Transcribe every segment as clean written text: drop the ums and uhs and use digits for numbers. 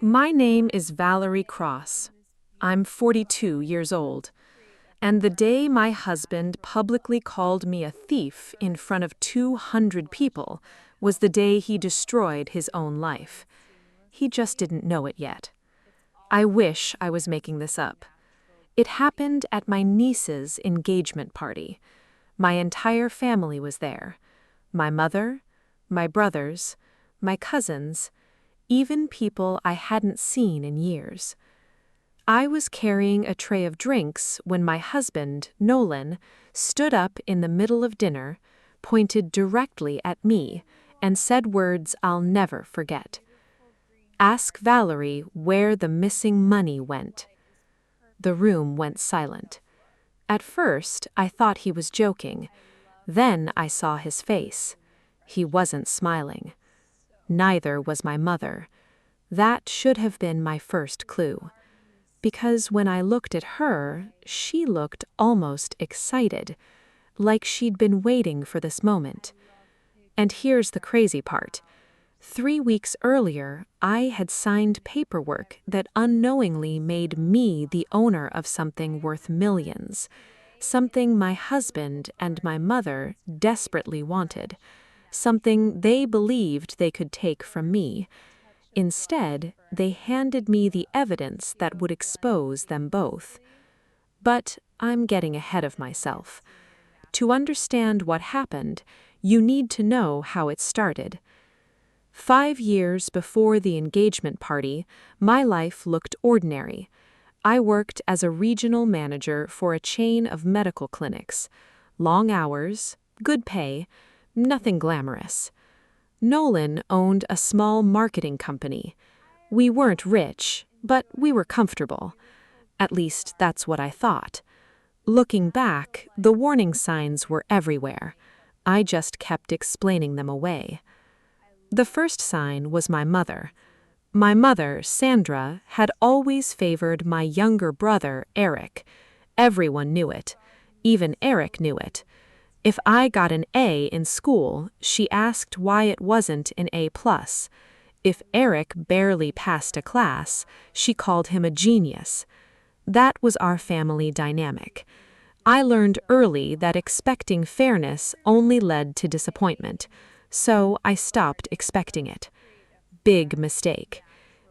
My name is Valerie Cross. I'm 42 years old. And the day my husband publicly called me a thief in front of 200 people was the day he destroyed his own life. He just didn't know it yet. I wish I was making this up. It happened at my niece's engagement party. My entire family was there. My mother, my brothers, my cousins, even people I hadn't seen in years. I was carrying a tray of drinks when my husband, Nolan, stood up in the middle of dinner, pointed directly at me, and said words I'll never forget. "Ask Valerie where the missing money went." The room went silent. At first, I thought he was joking. Then I saw his face. He wasn't smiling. Neither was my mother. That should have been my first clue. Because when I looked at her, she looked almost excited, like she'd been waiting for this moment. And here's the crazy part. 3 weeks earlier, I had signed paperwork that unknowingly made me the owner of something worth millions, something my husband and my mother desperately wanted, something they believed they could take from me. Instead, they handed me the evidence that would expose them both. But I'm getting ahead of myself. To understand what happened, you need to know how it started. 5 years before the engagement party, my life looked ordinary. I worked as a regional manager for a chain of medical clinics. Long hours, good pay, nothing glamorous. Nolan owned a small marketing company. We weren't rich, but we were comfortable. At least that's what I thought. Looking back, the warning signs were everywhere. I just kept explaining them away. The first sign was my mother. My mother, Sandra, had always favored my younger brother, Eric. Everyone knew it. Even Eric knew it. If I got an A in school, she asked why it wasn't an A+. If Eric barely passed a class, she called him a genius. That was our family dynamic. I learned early that expecting fairness only led to disappointment, so I stopped expecting it. Big mistake.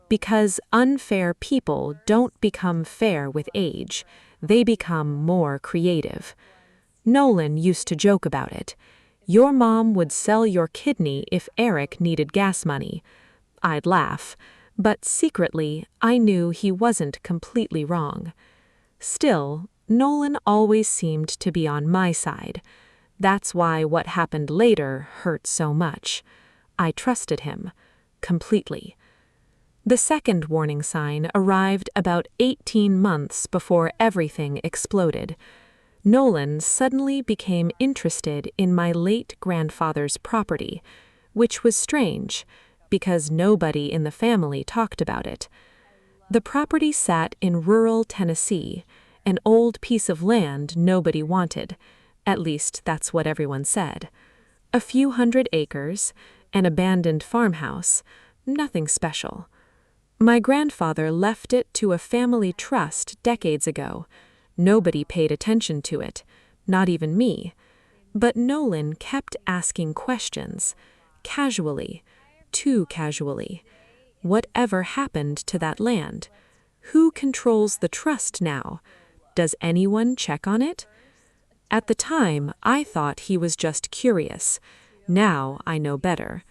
Because unfair people don't become fair with age, they become more creative. Nolan used to joke about it. Your mom would sell your kidney if Eric needed gas money. I'd laugh, but secretly I knew he wasn't completely wrong. Still, Nolan always seemed to be on my side. That's why what happened later hurt so much. I trusted him. Completely. The second warning sign arrived about 18 months before everything exploded. Nolan suddenly became interested in my late grandfather's property, which was strange, because nobody in the family talked about it. The property sat in rural Tennessee, an old piece of land nobody wanted. At least that's what everyone said. A few hundred acres, an abandoned farmhouse, nothing special. My grandfather left it to a family trust decades ago. Nobody paid attention to it, not even me. But Nolan kept asking questions, casually, too casually. Whatever happened to that land? Who controls the trust now? Does anyone check on it? At the time, I thought he was just curious. Now I know better.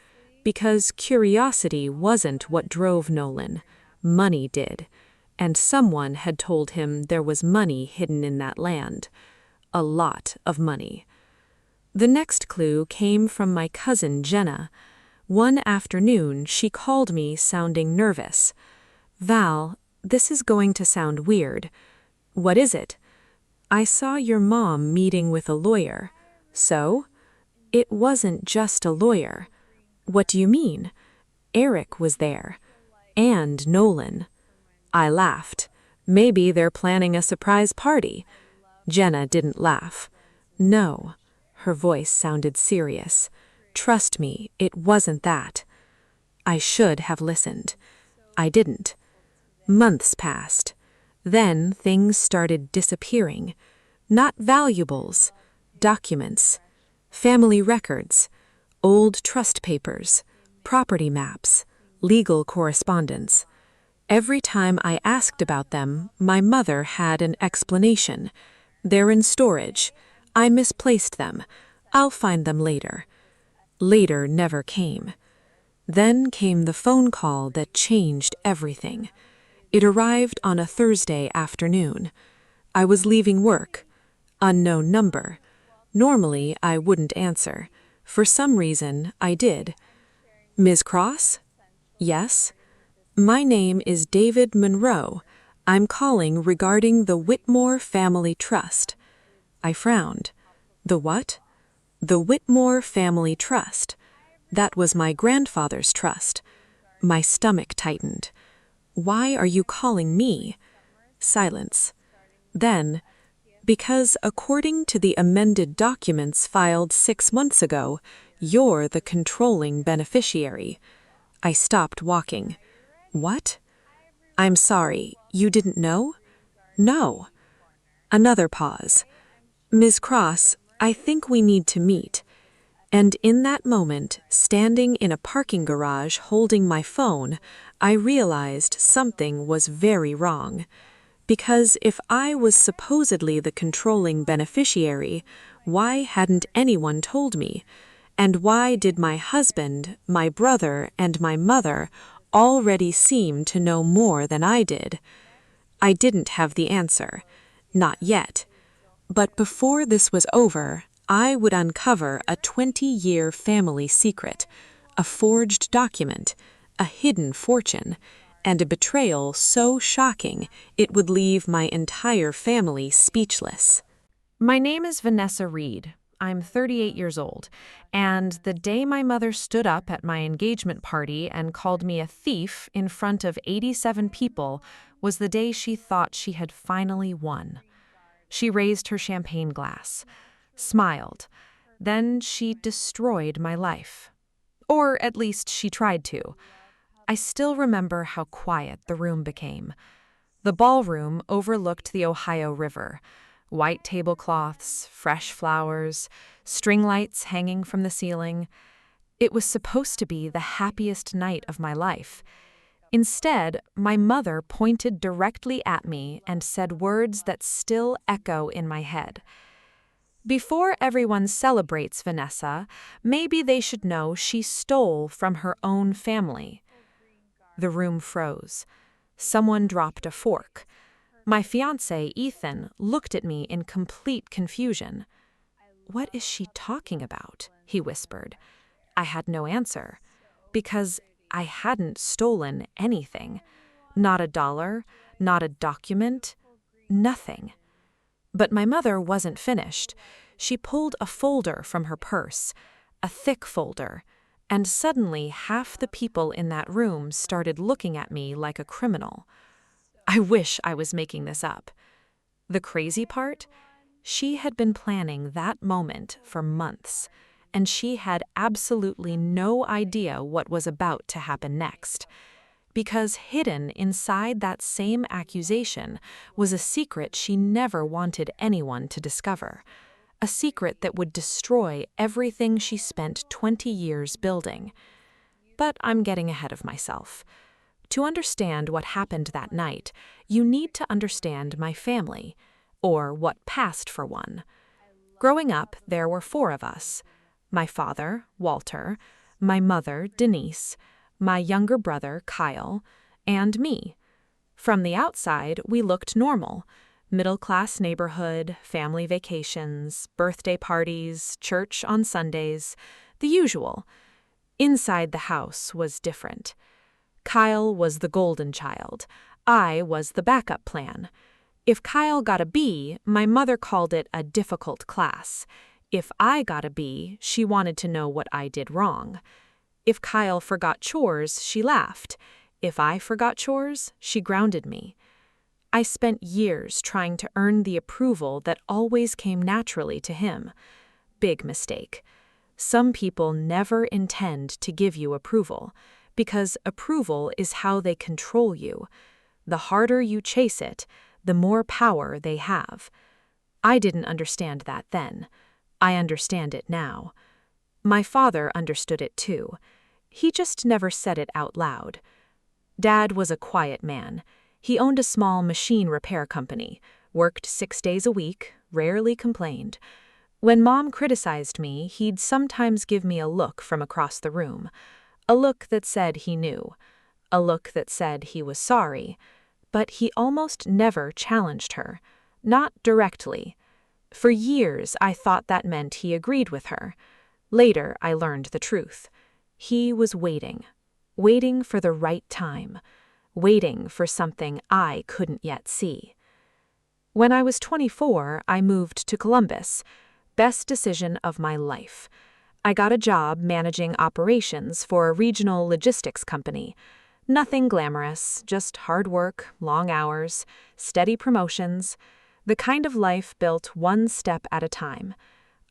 Because curiosity wasn't what drove Nolan. Money did. And someone had told him there was money hidden in that land. A lot of money. The next clue came from my cousin Jenna. One afternoon, she called me sounding nervous. "Val, this is going to sound weird." "What is it?" "I saw your mom meeting with a lawyer." "So?" "It wasn't just a lawyer." "What do you mean?" "Eric was there. And Nolan." I laughed. "Maybe they're planning a surprise party." Jenna didn't laugh. "No." Her voice sounded serious. "Trust me, it wasn't that." I should have listened. I didn't. Months passed. Then things started disappearing. Not valuables, documents, family records, old trust papers, property maps, legal correspondence. Every time I asked about them, my mother had an explanation. They're in storage. I misplaced them. I'll find them later. Later never came. Then came the phone call that changed everything. It arrived on a Thursday afternoon. I was leaving work. Unknown number. Normally, I wouldn't answer. For some reason, I did. Ms. Cross? Yes. My name is David Monroe. I'm calling regarding the Whitmore Family Trust. I frowned. The what? The Whitmore Family Trust. That was my grandfather's trust. My stomach tightened. Why are you calling me? Silence. Then, because according to the amended documents filed 6 months ago, you're the controlling beneficiary. I stopped walking. What? I'm sorry, you didn't know? No. Another pause. Ms. Cross, I think we need to meet. And in that moment, standing in a parking garage holding my phone, I realized something was very wrong. Because if I was supposedly the controlling beneficiary, why hadn't anyone told me? And why did my husband, my brother, and my mother already seem to know more than I did? I didn't have the answer. Not yet. But before this was over, I would uncover a 20-year family secret, a forged document, a hidden fortune, and a betrayal so shocking it would leave my entire family speechless. My name is Vanessa Reed. I'm 38 years old, and the day my mother stood up at my engagement party and called me a thief in front of 87 people was the day she thought she had finally won. She raised her champagne glass, smiled, then she destroyed my life. Or at least she tried to. I still remember how quiet the room became. The ballroom overlooked the Ohio River. White tablecloths, fresh flowers, string lights hanging from the ceiling. It was supposed to be the happiest night of my life. Instead, my mother pointed directly at me and said words that still echo in my head. Before everyone celebrates Vanessa, maybe they should know she stole from her own family. The room froze. Someone dropped a fork. My fiancé, Ethan, looked at me in complete confusion. "What is she talking about?" he whispered. I had no answer, because I hadn't stolen anything. Not a dollar, not a document, nothing. But my mother wasn't finished. She pulled a folder from her purse, a thick folder, and suddenly half the people in that room started looking at me like a criminal. I wish I was making this up. The crazy part? She had been planning that moment for months, and she had absolutely no idea what was about to happen next. Because hidden inside that same accusation was a secret she never wanted anyone to discover. A secret that would destroy everything she spent 20 years building. But I'm getting ahead of myself. To understand what happened that night, you need to understand my family, or what passed for one. Growing up, there were 4 of us. My father, Walter, my mother, Denise, my younger brother, Kyle, and me. From the outside, we looked normal. Middle-class neighborhood, family vacations, birthday parties, church on Sundays, the usual. Inside the house was different. Kyle was the golden child. I was the backup plan. If Kyle got a B, my mother called it a difficult class. If I got a B, she wanted to know what I did wrong. If Kyle forgot chores, she laughed. If I forgot chores, she grounded me. I spent years trying to earn the approval that always came naturally to him. Big mistake. Some people never intend to give you approval. because approval is how they control you. The harder you chase it, the more power they have. I didn't understand that then. I understand it now. My father understood it too. He just never said it out loud. Dad was a quiet man. He owned a small machine repair company, worked 6 days a week, rarely complained. When Mom criticized me, he'd sometimes give me a look from across the room. A look that said he knew. A look that said he was sorry. But he almost never challenged her. Not directly. For years, I thought that meant he agreed with her. Later, I learned the truth. He was waiting. Waiting for the right time. Waiting for something I couldn't yet see. When I was 24, I moved to Columbus. Best decision of my life. I got a job managing operations for a regional logistics company. Nothing glamorous, just hard work, long hours, steady promotions, the kind of life built one step at a time.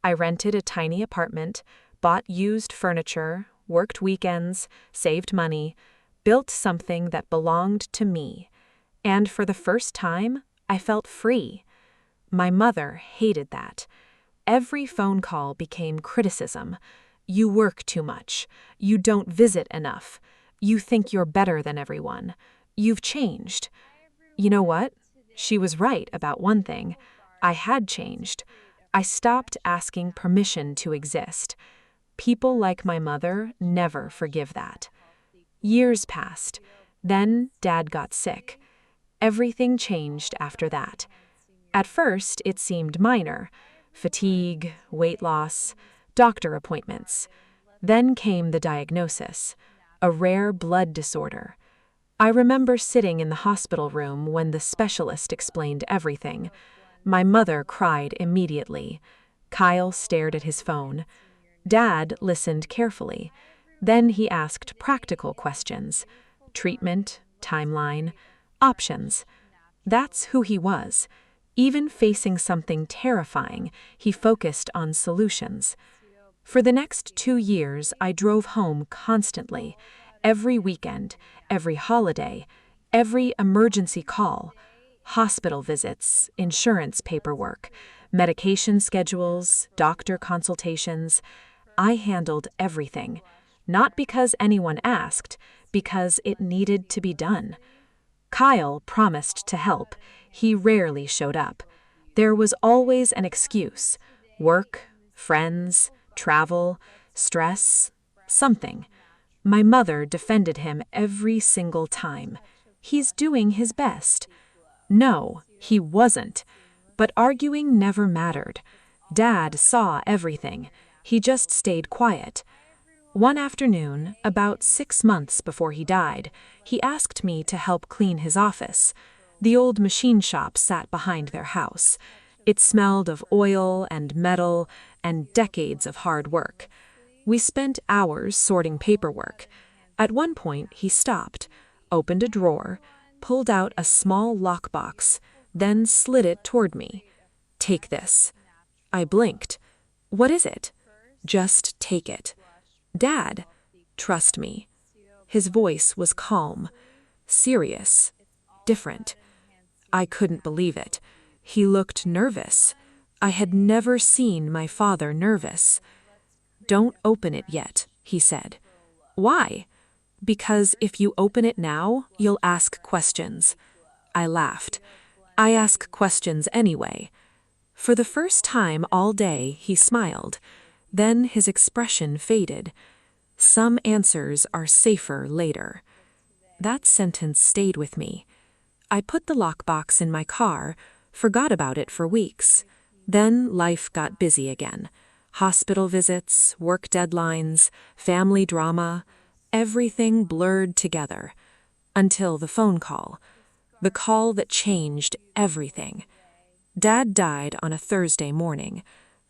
I rented a tiny apartment, bought used furniture, worked weekends, saved money, built something that belonged to me. And for the first time, I felt free. My mother hated that. Every phone call became criticism. You work too much. You don't visit enough. You think you're better than everyone. You've changed. You know what? She was right about one thing. I had changed. I stopped asking permission to exist. People like my mother never forgive that. Years passed. Then Dad got sick. Everything changed after that. At first, it seemed minor. Fatigue, weight loss, doctor appointments. Then came the diagnosis, a rare blood disorder. I remember sitting in the hospital room when the specialist explained everything. My mother cried immediately. Kyle stared at his phone. Dad listened carefully. Then he asked practical questions. Treatment, timeline, options. That's who he was. Even facing something terrifying, he focused on solutions. For the next 2 years, I drove home constantly. Every weekend, every holiday, every emergency call. Hospital visits, insurance paperwork, medication schedules, doctor consultations. I handled everything. Not because anyone asked, because it needed to be done. Kyle promised to help. He rarely showed up. There was always an excuse. Work, friends, travel, stress, something. My mother defended him every single time. He's doing his best. No, he wasn't. But arguing never mattered. Dad saw everything. He just stayed quiet. One afternoon, about 6 months before he died, he asked me to help clean his office. The old machine shop sat behind their house. It smelled of oil and metal and decades of hard work. We spent hours sorting paperwork. At one point, he stopped, opened a drawer, pulled out a small lockbox, then slid it toward me. "Take this." I blinked. "What is it?" "Just take it." "Dad, trust me." His voice was calm, serious, different. I couldn't believe it. He looked nervous. I had never seen my father nervous. "Don't open it yet," he said. "Why?" "Because if you open it now, you'll ask questions." I laughed. "I ask questions anyway." For the first time all day, he smiled. Then his expression faded. "Some answers are safer later." That sentence stayed with me. I put the lockbox in my car, forgot about it for weeks. Then life got busy again. Hospital visits, work deadlines, family drama, everything blurred together. Until the phone call. The call that changed everything. Dad died on a Thursday morning.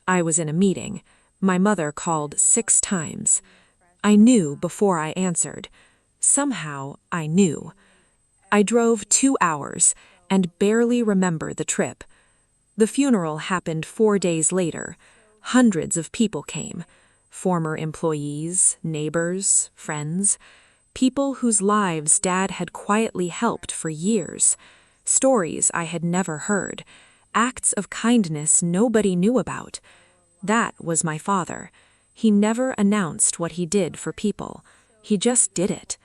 I was in a meeting. My mother called 6 times. I knew before I answered. Somehow, I knew. I drove 2 hours and barely remember the trip. The funeral happened 4 days later. Hundreds of people came. Former employees, neighbors, friends. People whose lives Dad had quietly helped for years. Stories I had never heard. Acts of kindness nobody knew about. That was my father. He never announced what he did for people. He just did it.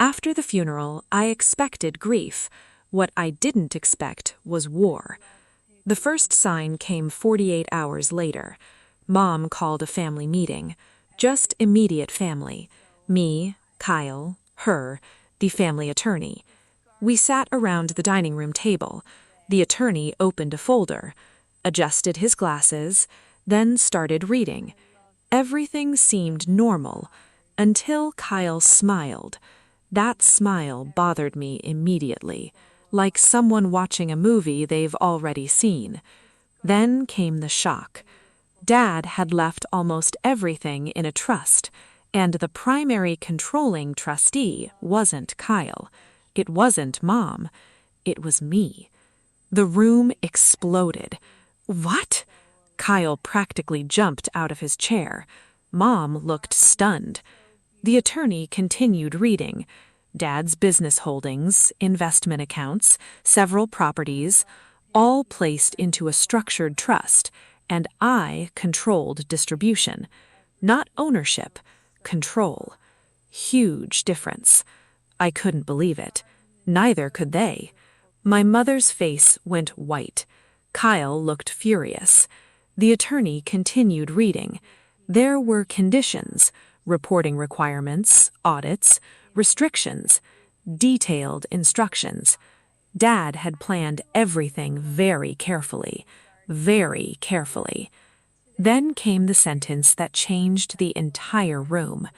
After the funeral, I expected grief. What I didn't expect was war. The first sign came 48 hours later. Mom called a family meeting. Just immediate family. Me, Kyle, her, the family attorney. We sat around the dining room table. The attorney opened a folder, adjusted his glasses, then started reading. Everything seemed normal, until Kyle smiled. That smile bothered me immediately, like someone watching a movie they've already seen. Then came the shock. Dad had left almost everything in a trust, and the primary controlling trustee wasn't Kyle. It wasn't Mom. It was me. The room exploded. What? Kyle practically jumped out of his chair. Mom looked stunned. The attorney continued reading. Dad's business holdings, investment accounts, several properties, all placed into a structured trust, and I controlled distribution. Not ownership, control. Huge difference. I couldn't believe it. Neither could they. My mother's face went white. Kyle looked furious. The attorney continued reading. There were conditions, reporting requirements, audits, restrictions, detailed instructions. Dad had planned everything very carefully, very carefully. Then came the sentence that changed the entire room.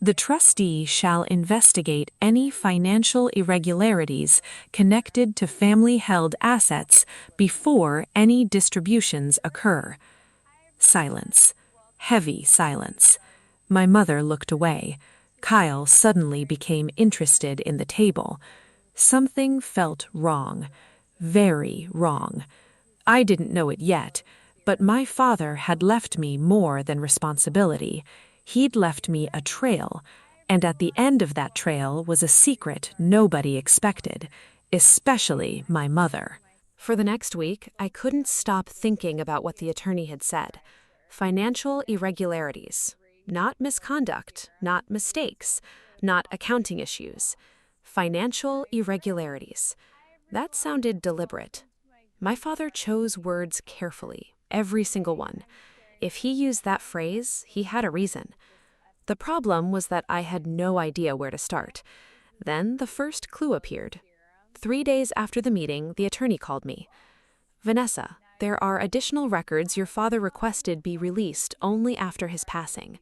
The trustee shall investigate any financial irregularities connected to family-held assets before any distributions occur. Silence. Heavy silence. My mother looked away. Kyle suddenly became interested in the table. Something felt wrong. Very wrong. I didn't know it yet, but my father had left me more than responsibility. He'd left me a trail, and at the end of that trail was a secret nobody expected, especially my mother. For the next week, I couldn't stop thinking about what the attorney had said. Financial irregularities. Not misconduct, not mistakes, not accounting issues. Financial irregularities. That sounded deliberate. My father chose words carefully, every single one. If he used that phrase, he had a reason. The problem was that I had no idea where to start. Then the first clue appeared. 3 days after the meeting, the attorney called me. "Vanessa, there are additional records your father requested be released only after his passing."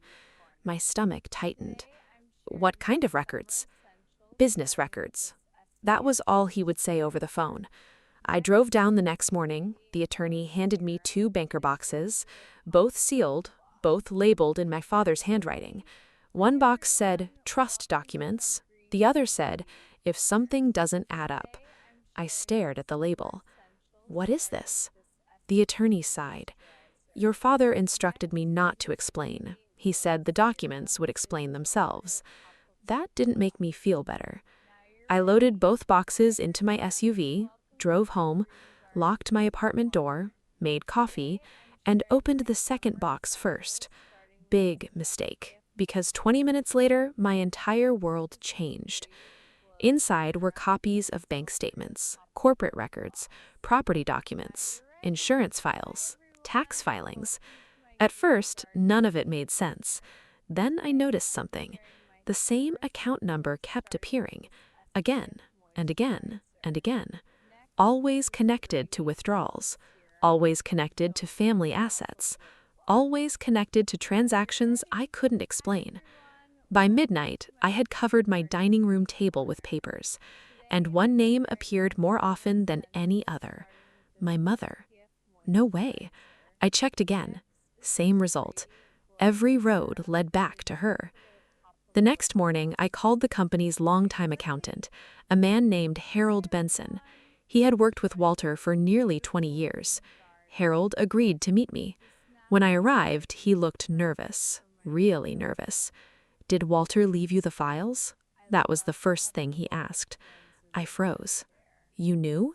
My stomach tightened. "What kind of records?" "Business records." That was all he would say over the phone. I drove down the next morning. The attorney handed me 2 banker boxes, both sealed, both labeled in my father's handwriting. One box said, "Trust documents." The other said, "If something doesn't add up." I stared at the label. "What is this?" The attorney sighed. "Your father instructed me not to explain. He said the documents would explain themselves." That didn't make me feel better. I loaded both boxes into my SUV, drove home, locked my apartment door, made coffee, and opened the second box first. Big mistake, because 20 minutes later, my entire world changed. Inside were copies of bank statements, corporate records, property documents, insurance files, tax filings. At first, none of it made sense. Then I noticed something. The same account number kept appearing, again and again and again. Always connected to withdrawals, always connected to family assets, always connected to transactions I couldn't explain. By midnight, I had covered my dining room table with papers, and one name appeared more often than any other. My mother. No way. I checked again. Same result. Every road led back to her. The next morning, I called the company's longtime accountant, a man named Harold Benson. He had worked with Walter for nearly 20 years. Harold agreed to meet me. When I arrived, he looked nervous, really nervous. "Did Walter leave you the files?" That was the first thing he asked. I froze. You knew?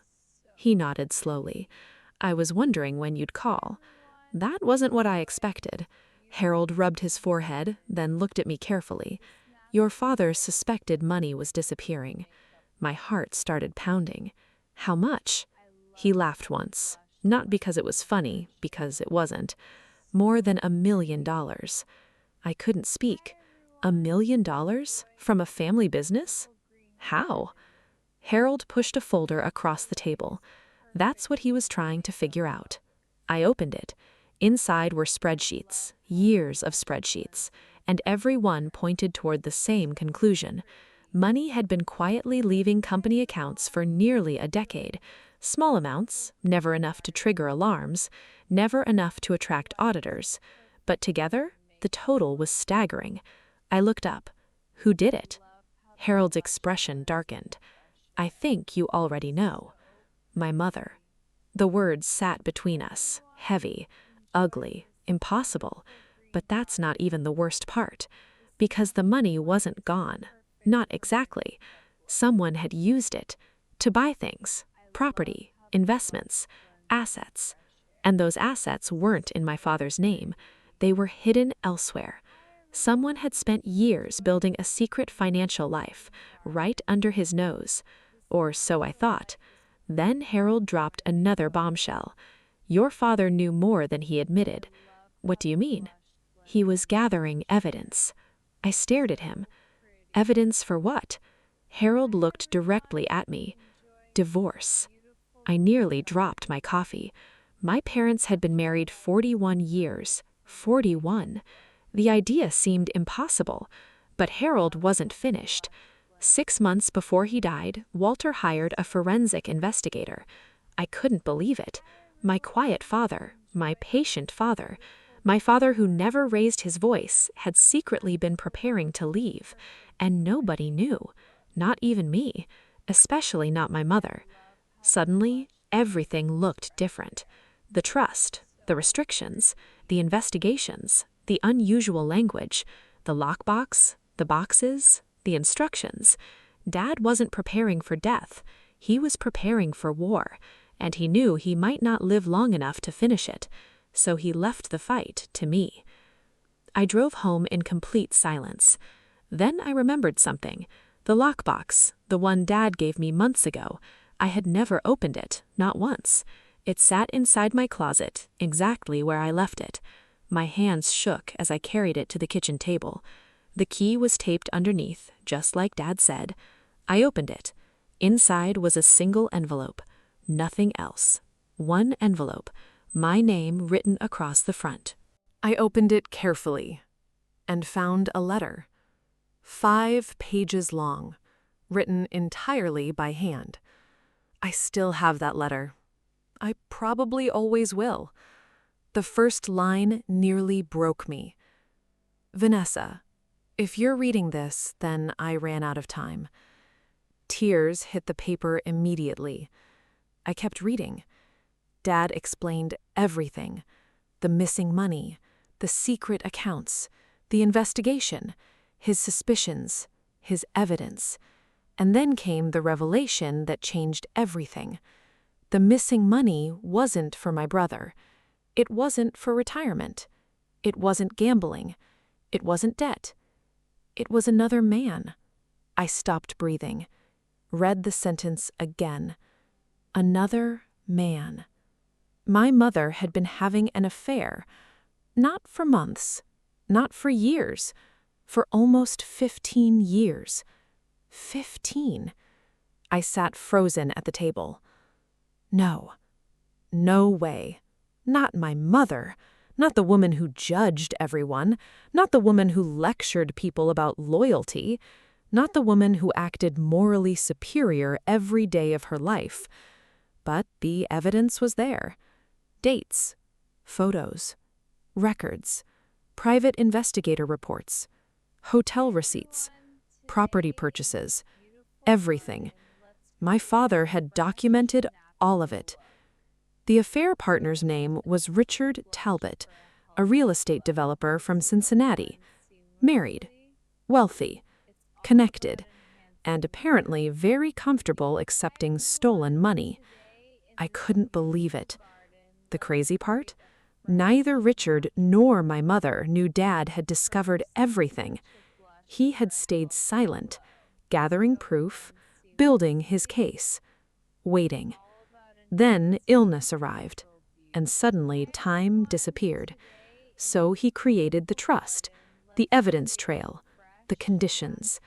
He nodded slowly. I was wondering when you'd call. That wasn't what I expected. Harold rubbed his forehead, then looked at me carefully. Your father suspected money was disappearing. My heart started pounding. How much? He laughed once. Not because it was funny, because it wasn't. More than $1 million. I couldn't speak. $1 million? From a family business? How? Harold pushed a folder across the table. That's what he was trying to figure out. I opened it. Inside were spreadsheets, years of spreadsheets, and every one pointed toward the same conclusion. Money had been quietly leaving company accounts for nearly a decade. Small amounts, never enough to trigger alarms, never enough to attract auditors. But together, the total was staggering. I looked up. Who did it? Harold's expression darkened. I think you already know. My mother. The words sat between us, heavy, ugly, impossible. But that's not even the worst part. Because the money wasn't gone. Not exactly. Someone had used it to buy things, property, investments, assets. And those assets weren't in my father's name. They were hidden elsewhere. Someone had spent years building a secret financial life, right under his nose. Or so I thought. Then Harold dropped another bombshell. Your father knew more than he admitted. What do you mean? He was gathering evidence. I stared at him. Evidence for what? Harold looked directly at me. Divorce. I nearly dropped my coffee. My parents had been married 41 years. 41. The idea seemed impossible. But Harold wasn't finished. 6 months before he died, Walter hired a forensic investigator. I couldn't believe it. My quiet father, my patient father, my father who never raised his voice, had secretly been preparing to leave. And nobody knew. Not even me. Especially not my mother. Suddenly, everything looked different. The trust, the restrictions, the investigations, the unusual language, the lockbox, the boxes, the instructions. Dad wasn't preparing for death. He was preparing for war, and he knew he might not live long enough to finish it, so he left the fight to me. I drove home in complete silence. Then I remembered something. The lockbox, the one Dad gave me months ago. I had never opened it, not once. It sat inside my closet, exactly where I left it. My hands shook as I carried it to the kitchen table. The key was taped underneath, just like Dad said. I opened it. Inside was a single envelope. Nothing else. One envelope. My name written across the front. I opened it carefully and found a letter. 5 pages long, written entirely by hand. I still have that letter. I probably always will. The first line nearly broke me. Vanessa, if you're reading this, then I ran out of time. Tears hit the paper immediately. I kept reading. Dad explained everything. The missing money, the secret accounts, the investigation, his suspicions, his evidence. And then came the revelation that changed everything. The missing money wasn't for my brother. It wasn't for retirement. It wasn't gambling. It wasn't debt. It was another man. I stopped breathing. Read the sentence again. Another man. My mother had been having an affair. Not for months. Not for years. For almost 15 years. 15. I sat frozen at the table. No. No way. Not my mother. Not the woman who judged everyone. Not the woman who lectured people about loyalty. Not the woman who acted morally superior every day of her life. But the evidence was there. Dates. Photos. Records. Private investigator reports. Hotel receipts. Property purchases. Everything. My father had documented all of it. The affair partner's name was Richard Talbot, a real estate developer from Cincinnati. Married. Wealthy. Connected. and apparently very comfortable accepting stolen money. I couldn't believe it. The crazy part? Neither Richard nor my mother knew Dad had discovered everything. He had stayed silent, gathering proof, building his case, waiting. Then illness arrived, and suddenly time disappeared. So he created the trust, the evidence trail, the conditions,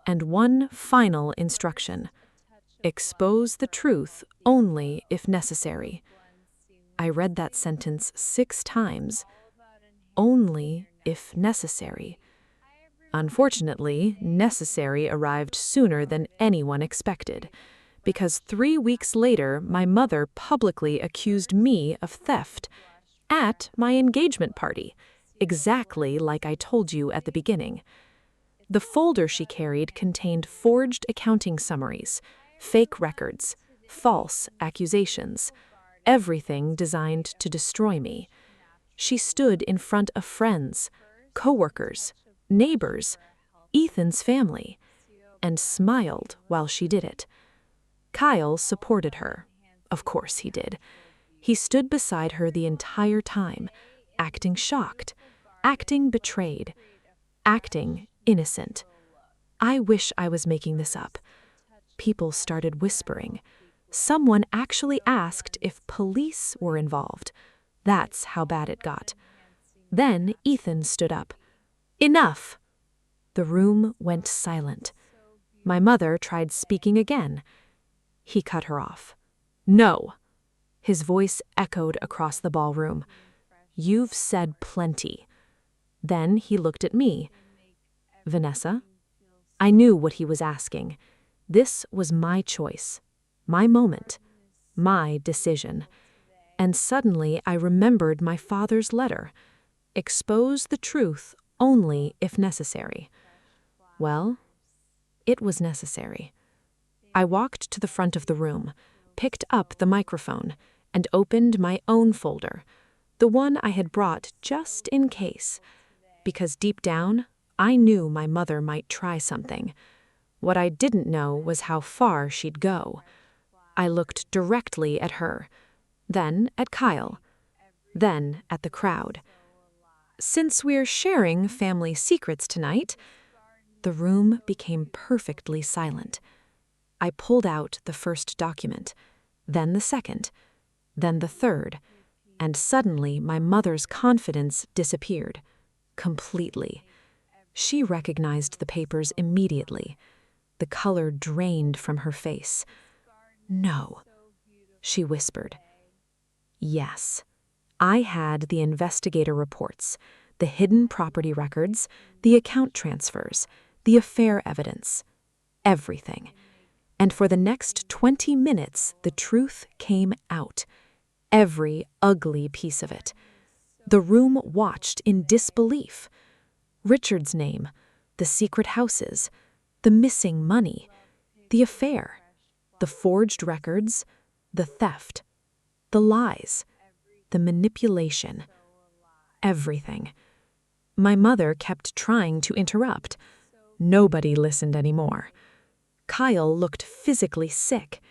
and one final instruction: expose the truth only if necessary. I read that sentence 6 times. Only if necessary. Unfortunately, necessary arrived sooner than anyone expected, because 3 weeks later, my mother publicly accused me of theft at my engagement party, exactly like I told you at the beginning. The folder she carried contained forged accounting summaries, fake records, false accusations, everything designed to destroy me. She stood in front of friends, coworkers, neighbors, Ethan's family, and smiled while she did it. Kyle supported her. Of course he did. He stood beside her the entire time, acting shocked, acting betrayed, acting innocent. I wish I was making this up. People started whispering. Someone actually asked if police were involved. That's how bad it got. Then Ethan stood up. Enough! The room went silent. My mother tried speaking again. He cut her off. No! His voice echoed across the ballroom. You've said plenty. Then he looked at me. Vanessa? I knew what he was asking. This was my choice, my moment, my decision. And suddenly I remembered my father's letter. Expose the truth only if necessary. Well, it was necessary. I walked to the front of the room, picked up the microphone, and opened my own folder, the one I had brought just in case, because deep down, I knew my mother might try something. What I didn't know was how far she'd go. I looked directly at her, then at Kyle, then at the crowd. Since we're sharing family secrets tonight, the room became perfectly silent. I pulled out the first document, then the second, then the third, and suddenly my mother's confidence disappeared, completely. She recognized the papers immediately. The color drained from her face. No, she whispered. Yes, I had the investigator reports, the hidden property records, the account transfers, the affair evidence, everything. And for the next 20 minutes, the truth came out. Every ugly piece of it. The room watched in disbelief. Richard's name, the secret houses, the missing money, the affair, the forged records, the theft, the lies, the manipulation, everything. My mother kept trying to interrupt. Nobody listened anymore. Kyle looked physically sick.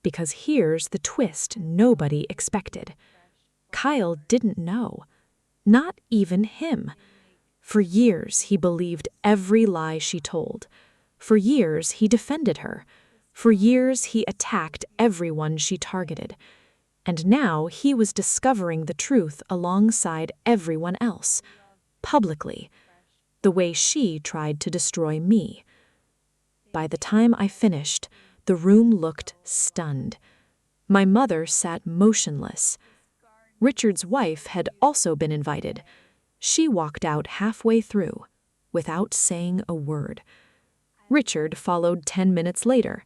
Because here's the twist nobody expected. Kyle didn't know. Not even him. For years he believed every lie she told. For years he defended her. For years he attacked everyone she targeted. And now he was discovering the truth alongside everyone else. Publicly. The way she tried to destroy me. By the time I finished, the room looked stunned. My mother sat motionless. Richard's wife had also been invited. She walked out halfway through, without saying a word. Richard followed 10 minutes later.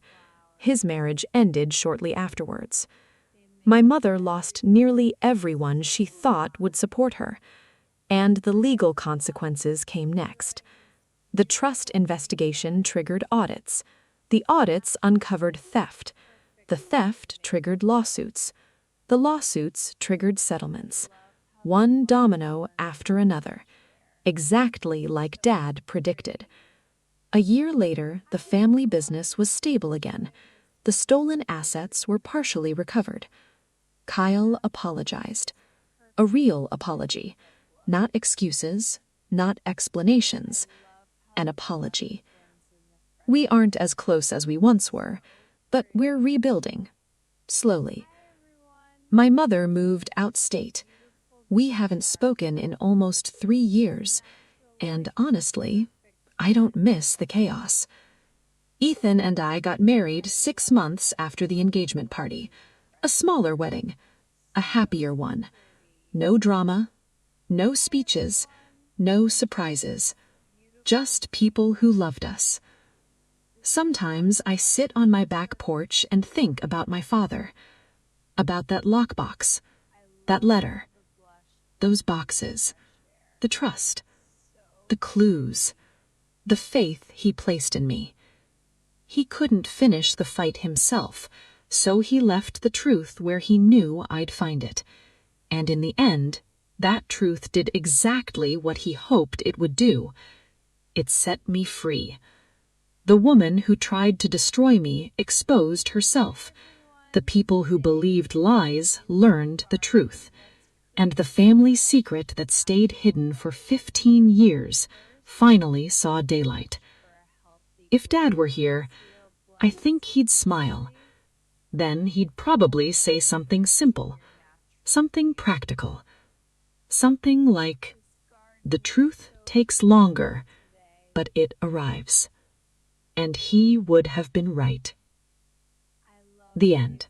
His marriage ended shortly afterwards. My mother lost nearly everyone she thought would support her. And the legal consequences came next. The trust investigation triggered audits. The audits uncovered theft. The theft triggered lawsuits. The lawsuits triggered settlements. One domino after another. Exactly like Dad predicted. A year later, the family business was stable again. The stolen assets were partially recovered. Kyle apologized. A real apology. Not excuses, not explanations. An apology. We aren't as close as we once were, but we're rebuilding. Slowly. My mother moved outstate. We haven't spoken in almost 3 years, and honestly, I don't miss the chaos. Ethan and I got married 6 months after the engagement party. A smaller wedding. A happier one. No drama. No speeches. No surprises. Just people who loved us. Sometimes I sit on my back porch and think about my father. About that lockbox. That letter. Those boxes. The trust. The clues. The faith he placed in me. He couldn't finish the fight himself, so he left the truth where he knew I'd find it. And in the end, that truth did exactly what he hoped it would do. It set me free. The woman who tried to destroy me exposed herself. The people who believed lies learned the truth. And the family secret that stayed hidden for 15 years finally saw daylight. If Dad were here, I think he'd smile. Then he'd probably say something simple, something practical. Something like, "The truth takes longer, but it arrives." And he would have been right. The end.